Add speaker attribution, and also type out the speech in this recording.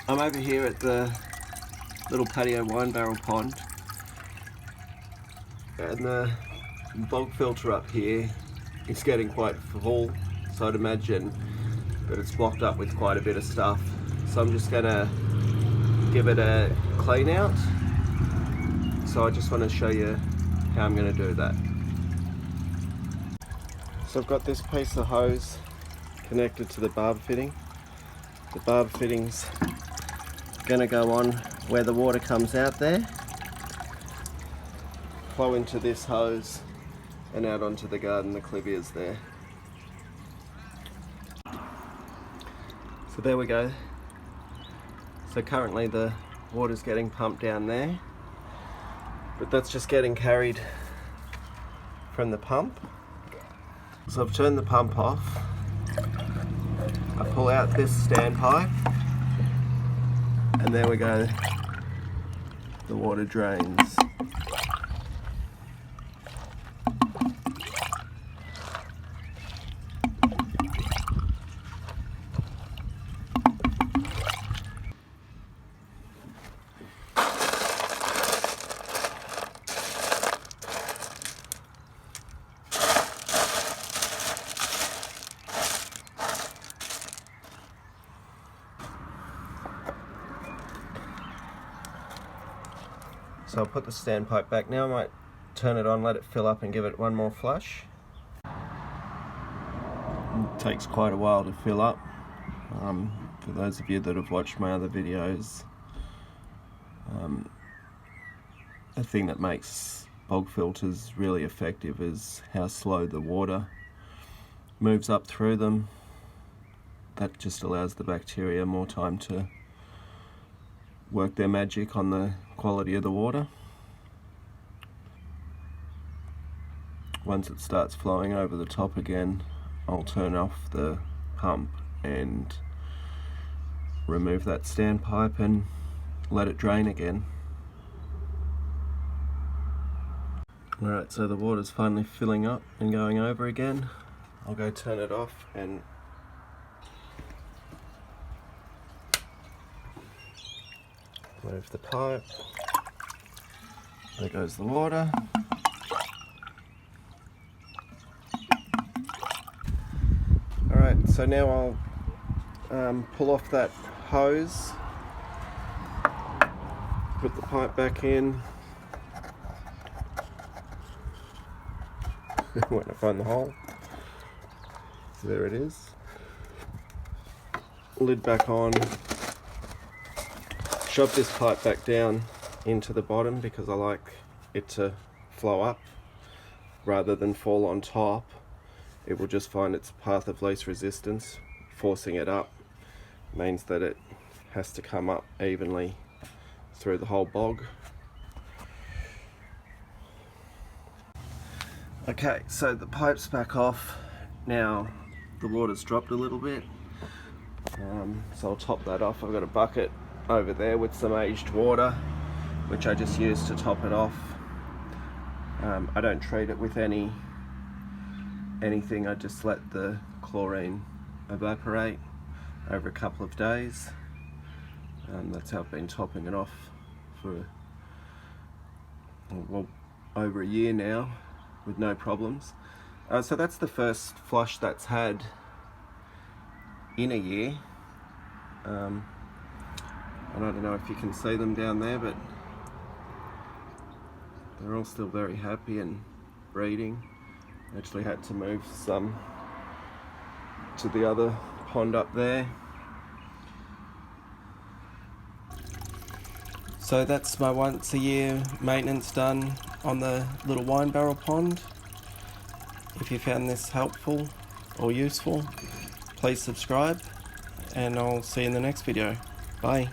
Speaker 1: I'm over here at the little Patio wine barrel pond, and the bog filter up here is getting quite full, so I'd imagine that it's blocked up with quite a bit of stuff. So I'm just gonna give it a clean out. So I just want to show you how I'm going to do that. So I've got this piece of hose connected to the barb fitting. The barb fitting's going to go on where the water comes out there, flow into this hose and out onto the garden, the clivias there. So there we go. So currently the water's getting pumped down there, but that's just getting carried from the pump. So I've turned the pump off. I pull out this standpipe, and there we go. The water drains. So I'll put the standpipe back now. I might turn it on, let it fill up and give it one more flush. It takes quite a while to fill up. For those of you that have watched my other videos, the thing that makes bog filters really effective is how slow the water moves up through them. That just allows the bacteria more time to work their magic on the quality of the water. Once it starts flowing over the top again, I'll turn off the pump and remove that standpipe and let it drain again. Alright, so the water's finally filling up and going over again. I'll go turn it off and move the pipe. There goes the water. Alright, so now I'll pull off that hose, put the pipe back in. When I find the hole. So there it is. Lid back on. Shove this pipe back down into the bottom because I like it to flow up rather than fall on top. It will just find its path of least resistance. Forcing it up means that it has to come up evenly through the whole bog. Okay, so the pipe's back off. Now the water's dropped a little bit, so I'll top that off. I've got a bucket over there with some aged water, which I just use to top it off. I don't treat it with anything, I just let the chlorine evaporate over a couple of days. That's how I've been topping it off for, well, over a year now with no problems. So that's the first flush that's had in a year. I don't know if you can see them down there, but they're all still very happy and breeding. Actually had to move some to the other pond up there. So that's my once a year maintenance done on the little wine barrel pond. If you found this helpful or useful, please subscribe, and I'll see you in the next video. Bye.